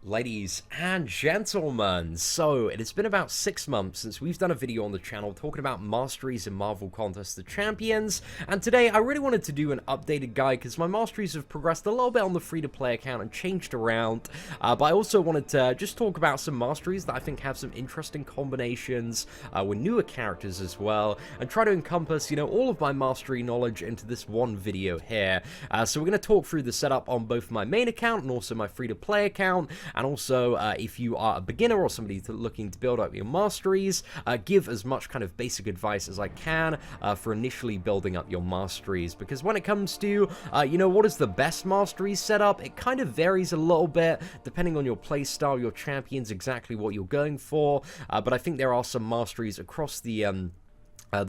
Ladies and gentlemen, so it has been about 6 months since we've done a video on the channel talking about Masteries in Marvel Contest of Champions, and today I really wanted to do an updated guide because my Masteries have progressed a little bit on the free-to-play account and changed around, but I also wanted to just talk about some Masteries that I think have some interesting combinations with newer characters as well, and try to encompass, all of my Mastery knowledge into this one video here. So we're going to talk through the setup on both my main account and also my free-to-play account. And also, if you are a beginner or somebody looking to build up your Masteries, give as much kind of basic advice as I can for initially building up your Masteries. Because when it comes to, what is the best Masteries setup, it kind of varies a little bit depending on your playstyle, your champions, exactly what you're going for. But I think there are some Masteries across the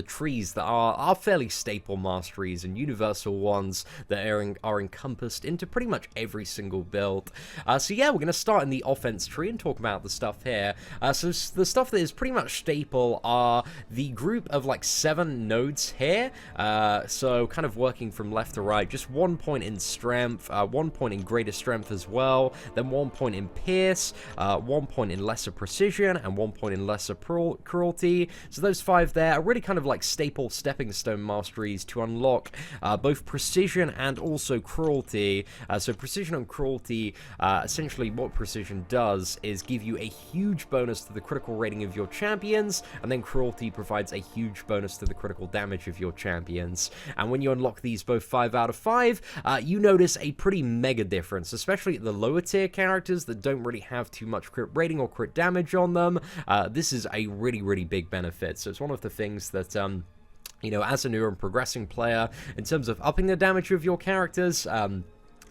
trees that are fairly staple Masteries and universal ones that are encompassed into pretty much every single build. So yeah, we're going to start in the offense tree and talk about the stuff here. So the stuff that is pretty much staple are the group of like 7 nodes here. So kind of working from left to right, just 1 point in strength, 1 point in greater strength as well, then 1 point in pierce, 1 point in lesser precision, and 1 point in lesser cruelty. So those 5 there are really kind of like staple stepping stone Masteries to unlock both precision and also cruelty. So precision and cruelty, essentially what precision does is give you a huge bonus to the critical rating of your champions, and then cruelty provides a huge bonus to the critical damage of your champions. And when you unlock these both 5 out of 5, you notice a pretty mega difference, especially at the lower tier characters that don't really have too much crit rating or crit damage on them. This is a really big benefit. So it's one of the things that as a new and progressing player, in terms of upping the damage of your characters,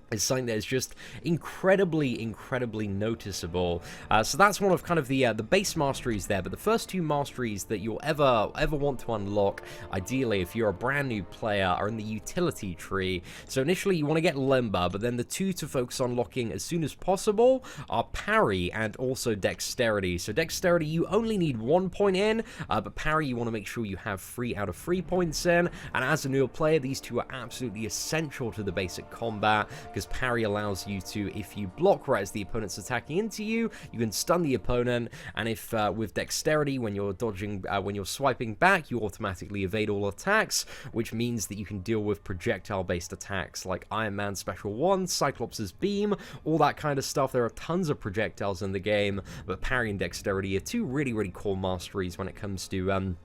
is something that is just incredibly noticeable. So that's one of kind of the base Masteries there, but the first 2 Masteries that you'll ever want to unlock, ideally if you're a brand new player, are in the utility tree. So initially you want to get Limber, but then the 2 to focus on unlocking as soon as possible are Parry and also Dexterity. So Dexterity you only need 1 point in, but Parry you want to make sure you have 3 out of 3 points in, and as a newer player these 2 are absolutely essential to the basic combat, because Parry allows you to, if you block right as the opponent's attacking into you, you can stun the opponent, and if with Dexterity, when you're dodging, when you're swiping back, you automatically evade all attacks, which means that you can deal with projectile-based attacks like Iron Man Special 1, Cyclops' Beam, all that kind of stuff. There are tons of projectiles in the game, but Parry and Dexterity are 2 really cool Masteries when it comes to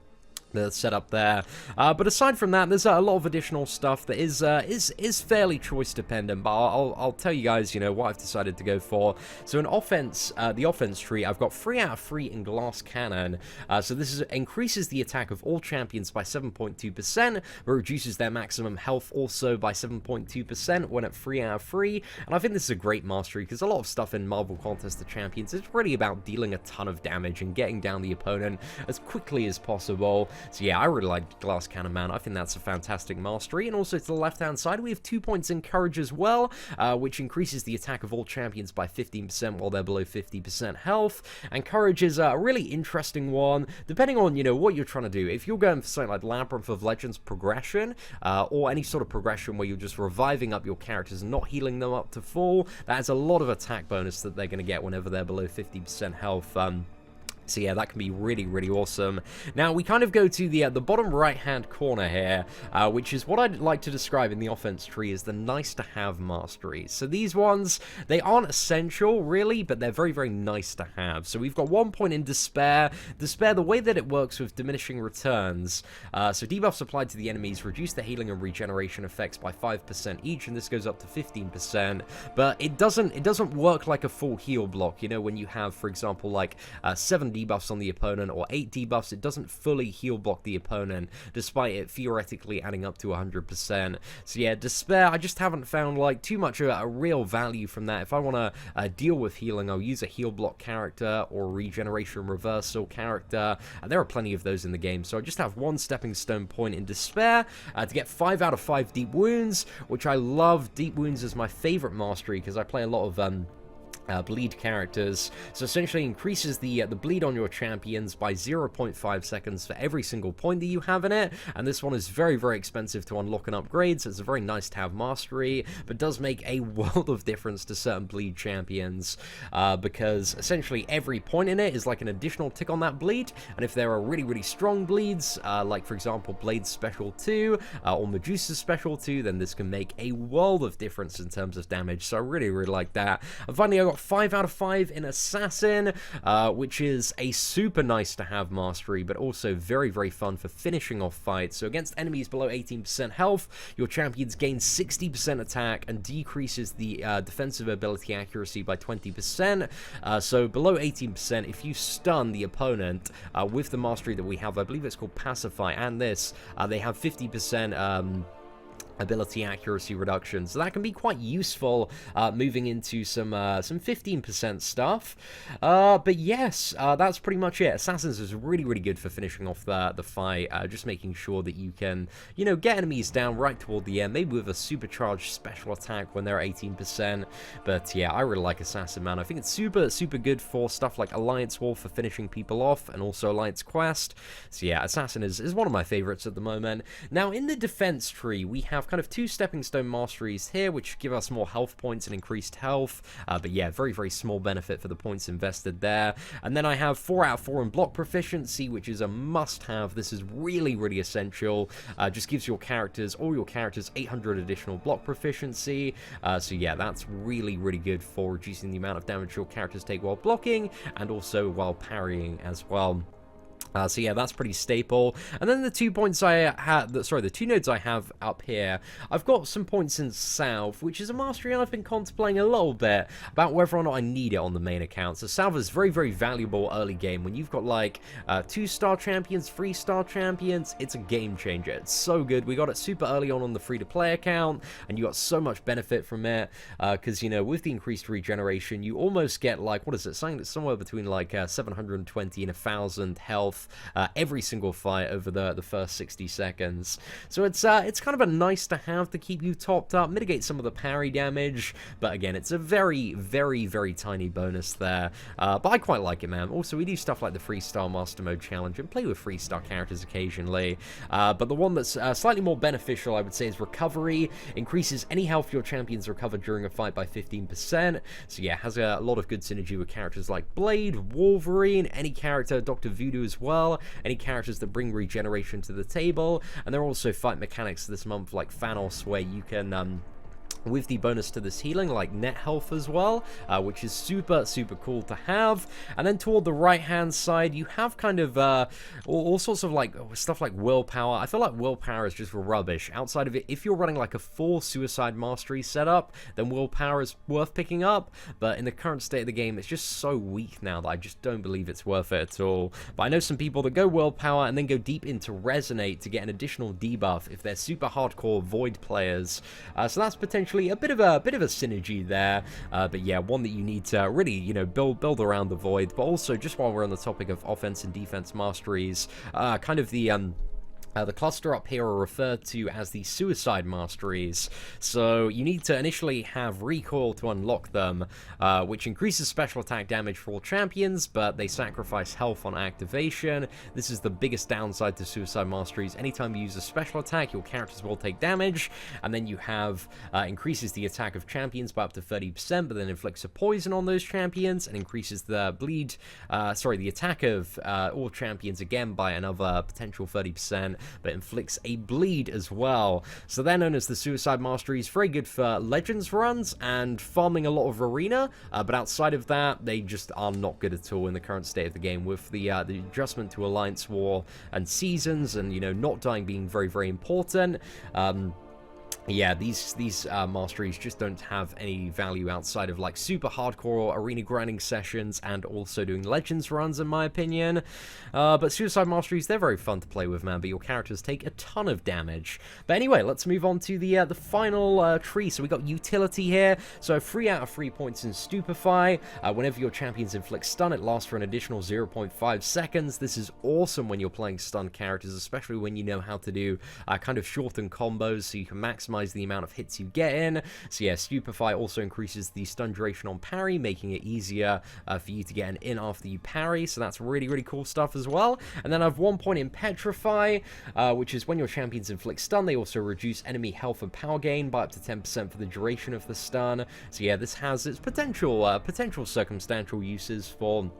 the setup there. But aside from that, there's a lot of additional stuff that is fairly choice dependent, but I'll tell you guys, what I've decided to go for. So in offense, the offense tree, I've got 3 out of 3 in Glass Cannon. So this increases the attack of all champions by 7.2%, but reduces their maximum health also by 7.2% when at 3 out of 3. And I think this is a great Mastery, because a lot of stuff in Marvel Contest of Champions is really about dealing a ton of damage and getting down the opponent as quickly as possible. So yeah, I really like Glass Cannon, man. I think that's a fantastic Mastery. And also to the left-hand side, we have 2 points in Courage as well, which increases the attack of all champions by 15% while they're below 50% health. And Courage is a really interesting one, depending on, what you're trying to do. If you're going for something like Labyrinth of Legends progression, or any sort of progression where you're just reviving up your characters and not healing them up to full, that has a lot of attack bonus that they're going to get whenever they're below 50% health. So yeah, that can be really awesome. Now, we kind of go to the bottom right-hand corner here, which is what I'd like to describe in the offense tree as the nice-to-have Masteries. So these ones, they aren't essential, really, but they're very nice to have. So we've got 1 point in Despair. Despair, the way that it works with diminishing returns, so debuffs applied to the enemies reduce the healing and regeneration effects by 5% each, and this goes up to 15%, but it doesn't work like a full heal block, when you have, for example, like 7 debuffs on the opponent or 8 debuffs, it doesn't fully heal block the opponent, despite it theoretically adding up to 100%. So yeah, Despair, I just haven't found like too much a real value from that. If I want to deal with healing, I'll use a heal block character or regeneration reversal character, and there are plenty of those in the game. So I just have 1 stepping stone point in Despair to get 5 out of 5 deep wounds, which I love. Deep wounds is my favorite Mastery because I play a lot of bleed characters. So essentially increases the bleed on your champions by 0.5 seconds for every single point that you have in it, and this one is very, very expensive to unlock and upgrade, so it's a very nice to have mastery, but does make a world of difference to certain bleed champions, because essentially every point in it is like an additional tick on that bleed, and if there are really, really strong bleeds, like for example Blade's Special 2, or Medusa's Special 2, then this can make a world of difference in terms of damage, so I really, really like that. And finally, I got 5 out of 5 in Assassin, which is a super nice to have mastery, but also very, very fun for finishing off fights. So against enemies below 18% health, your champions gain 60% attack and decreases the defensive ability accuracy by 20%. So below 18%, if you stun the opponent with the mastery that we have, I believe it's called Pacify, and this, they have 50% ability accuracy reduction, so that can be quite useful moving into some 15% stuff. But yes, that's pretty much it. Assassins is really, really good for finishing off the fight, just making sure that you can, you know, get enemies down right toward the end, maybe with a supercharged special attack when they're 18%. But yeah, I really like Assassin, man. I think it's super, super good for stuff like Alliance War for finishing people off, and also Alliance Quest. So yeah, Assassin is one of my favorites at the moment. Now, in the defense tree, we have kind of 2 stepping stone masteries here, which give us more health points and increased health, but yeah, very, very small benefit for the points invested there. And then I have 4 out of 4 in block proficiency, which is a must-have. This is really, really essential. Just gives your characters, all your characters, 800 additional block proficiency. So yeah, that's really, really good for reducing the amount of damage your characters take while blocking, and also while parrying as well. So yeah, that's pretty staple. And then the 2 points I had, the 2 nodes I have up here, I've got some points in Salve, which is a mastery I've been contemplating a little bit about whether or not I need it on the main account. So Salve is very, very valuable early game. When you've got like 2-star champions, 3-star champions, it's a game changer. It's so good. We got it super early on the free-to-play account, and you got so much benefit from it, because, you know, with the increased regeneration, you almost get like, what is it, something that's somewhere between like 720 and 1,000 health every single fight over the first 60 seconds. So it's kind of a nice to have to keep you topped up, mitigate some of the parry damage, but again, it's a very, very, very tiny bonus there. But I quite like it, man. Also, we do stuff like the 3-star Master Mode Challenge and play with 3-star characters occasionally. But the one that's slightly more beneficial, I would say, is Recovery. Increases any health your champions recover during a fight by 15%. So yeah, has a lot of good synergy with characters like Blade, Wolverine, any character, Dr. Voodoo as well, any characters that bring regeneration to the table. And there are also fight mechanics this month like Thanos, where you can with the bonus to this healing, like net health as well, which is super, super cool to have. And then toward the right-hand side, you have kind of all sorts of like stuff like willpower. I feel like willpower is just rubbish. Outside of it, if you're running like a full Suicide Mastery setup, then willpower is worth picking up. But in the current state of the game, it's just so weak now that I just don't believe it's worth it at all. But I know some people that go willpower and then go deep into Resonate to get an additional debuff if they're super hardcore Void players. So that's potentially a bit of a synergy there, but yeah, one that you need to really, you know, build around the Void. But also, just while we're on the topic of offense and defense masteries, kind of the cluster up here are referred to as the Suicide Masteries. So you need to initially have Recoil to unlock them, which increases special attack damage for all champions, but they sacrifice health on activation. This is the biggest downside to Suicide Masteries. Anytime you use a special attack, your characters will take damage, and then you have increases the attack of champions by up to 30%, but then inflicts a poison on those champions, and increases the the attack of all champions again by another potential 30%. But inflicts a bleed as well. So they're known as the Suicide Masteries. Very good for Legends runs and farming a lot of Arena, but outside of that, they just are not good at all in the current state of the game, with the adjustment to Alliance War and Seasons, and, you know, not dying being very, very important. Yeah, these masteries just don't have any value outside of like super hardcore arena grinding sessions and also doing Legends runs, in my opinion. But Suicide Masteries, they're very fun to play with, man, but your characters take a ton of damage. But anyway, let's move on to the final tree. So we got Utility here. So 3 out of 3 points in Stupefy. Whenever your champions inflict stun, it lasts for an additional 0.5 seconds. This is awesome when you're playing stun characters, especially when you know how to do kind of shortened combos, so you can maximize maximize the amount of hits you get in. So yeah, Stupefy also increases the stun duration on parry, making it easier for you to get an in after you parry, so that's really, really cool stuff as well. And then I have 1 point in Petrify, which is when your champions inflict stun, they also reduce enemy health and power gain by up to 10% for the duration of the stun. So yeah, this has its potential circumstantial uses for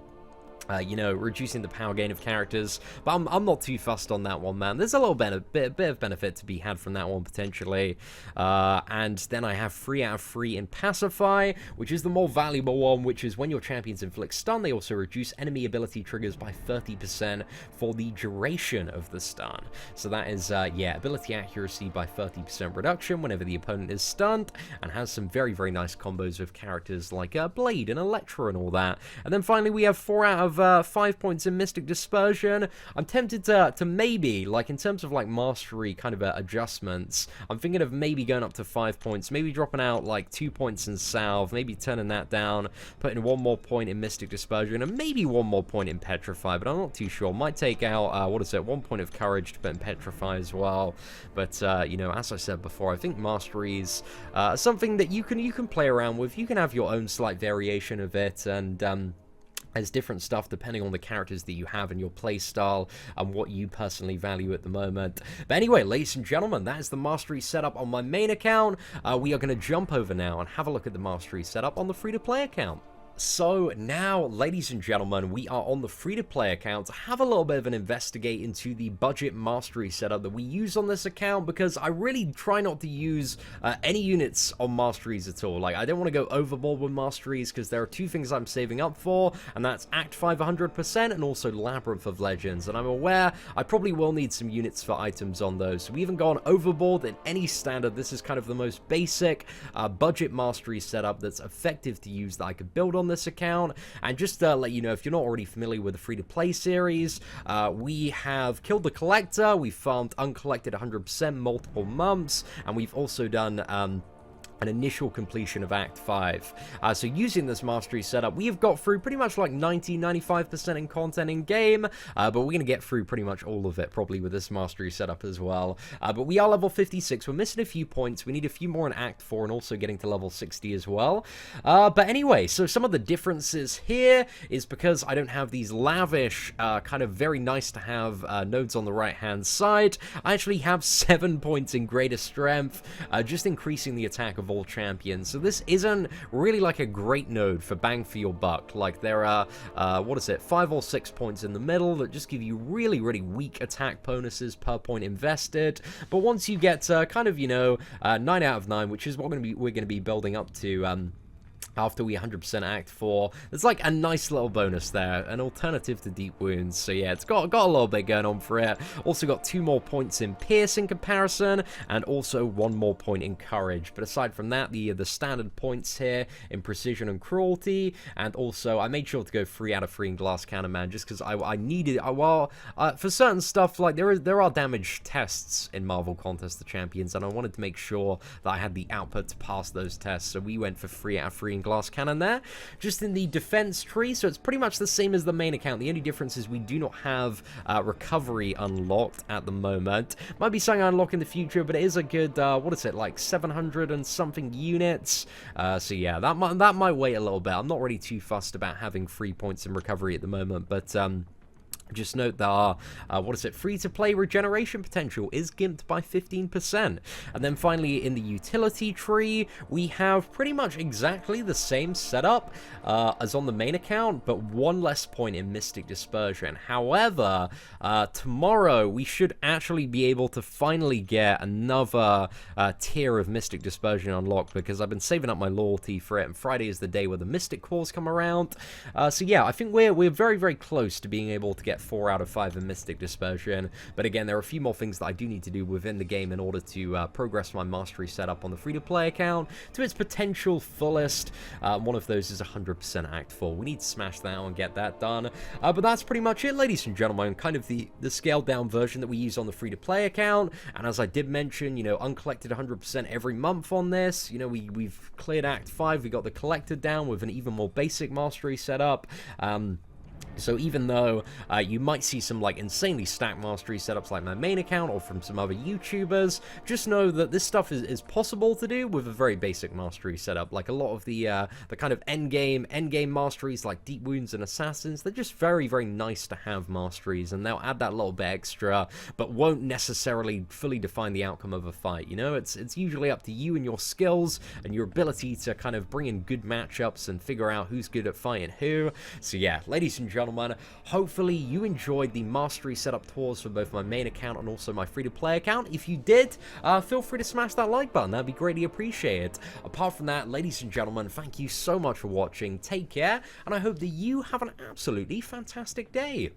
you know, reducing the power gain of characters, but I'm not too fussed on that one, man. There's a little bit of benefit to be had from that one, potentially. And then I have 3 out of 3 in Pacify, which is the more valuable one, which is when your champions inflict stun, they also reduce enemy ability triggers by 30% for the duration of the stun. So that is, yeah, ability accuracy by 30% reduction whenever the opponent is stunned, and has some very, very nice combos with characters like Blade and Electra and all that. And then finally, we have 4 out of 5 points in Mystic Dispersion. I'm tempted to maybe, like, in terms of, like, mastery kind of adjustments, I'm thinking of maybe going up to 5 points, maybe dropping out, like, 2 points in Salve, maybe turning that down, putting 1 more point in Mystic Dispersion, and maybe 1 more point in Petrify, but I'm not too sure. Might take out, 1 point of Courage to put in Petrify as well. But, you know, as I said before, I think Masteries are something that you can play around with. You can have your own slight variation of it, and, there's different stuff depending on the characters that you have in your playstyle and what you personally value at the moment. But anyway, ladies and gentlemen, that is the Mastery setup on my main account. We are going to jump over now and have a look at the Mastery setup on the free-to-play account. So now, ladies and gentlemen, we are on the free-to-play account to have a little bit of an investigate into the budget mastery setup that we use on this account, because I really try not to use any units on masteries at all. Like, I don't want to go overboard with masteries, because there are 2 things I'm saving up for, and that's Act 5 100% and also Labyrinth of Legends, and I'm aware I probably will need some units for items on those. So we haven't gone overboard in any standard. This is kind of the most basic budget mastery setup that's effective to use that I could build on this account. And just to let you know, if you're not already familiar with the free-to-play series, we have killed the Collector, we've farmed uncollected 100% multiple months, and we've also done an initial completion of Act 5. So using this mastery setup, we have got through pretty much like 90-95% in content in game, but we're going to get through pretty much all of it probably with this mastery setup as well. But we are level 56, we're missing a few points, we need a few more in Act 4 and also getting to level 60 as well. But anyway, so some of the differences here is because I don't have these lavish, kind of very nice to have nodes on the right hand side, I actually have 7 points in greater strength, just increasing the attack of all champions. So this isn't really like a great node for bang for your buck. Like, there are 5 or 6 points in the middle that just give you really, really weak attack bonuses per point invested. But once you get kind of, you know, 9 out of 9, which is what we're gonna be building up to after we 100% Act 4, there's like a nice little bonus there, an alternative to Deep Wounds. So yeah, it's got a little bit going on for it. Also got 2 more points in Pierce in comparison, and also 1 more point in Courage. But aside from that, the standard points here in Precision and Cruelty, and also I made sure to go 3 out of 3 in Glass Cannon Man, just because I needed, for certain stuff, like there are damage tests in Marvel Contest the Champions, and I wanted to make sure that I had the output to pass those tests, so we went for 3 out of 3 in Glass Cannon there. Just in the defense tree, so it's pretty much the same as the main account. The only difference is we do not have recovery unlocked at the moment. Might be something I unlock in the future, but it is a good, like 700 and something units. So yeah, that might wait a little bit. I'm not really too fussed about having 3 points in recovery at the moment, but just note that our, free-to-play regeneration potential is gimped by 15%. And then finally, in the utility tree, we have pretty much exactly the same setup as on the main account, but 1 less point in Mystic Dispersion. However, tomorrow, we should actually be able to finally get another tier of Mystic Dispersion unlocked, because I've been saving up my loyalty for it, and Friday is the day where the Mystic Cores come around. So yeah, I think we're very, very close to being able to get 4 out of 5 in Mystic Dispersion, but again, there are a few more things that I do need to do within the game in order to progress my mastery setup on the free-to-play account to its potential fullest. One of those is 100% Act 4. We need to smash that out and get that done, but that's pretty much it, ladies and gentlemen, kind of the scaled-down version that we use on the free-to-play account. And as I did mention, you know, uncollected 100% every month on this. You know, we've cleared Act 5, we got the Collector down with an even more basic mastery setup. So even though you might see some like insanely stacked mastery setups like my main account or from some other YouTubers, just know that this stuff is possible to do with a very basic mastery setup. Like a lot of the kind of endgame masteries like Deep Wounds and Assassins, they're just very, very nice to have masteries, and they'll add that little bit extra, but won't necessarily fully define the outcome of a fight. You know, it's usually up to you and your skills and your ability to kind of bring in good matchups and figure out who's good at fighting who. So yeah, ladies and gentlemen, hopefully you enjoyed the mastery setup tours for both my main account and also my free-to-play account. If you did, feel free to smash that like button. That'd be greatly appreciated. Apart from that, ladies and gentlemen, thank you so much for watching. Take care, and I hope that you have an absolutely fantastic day.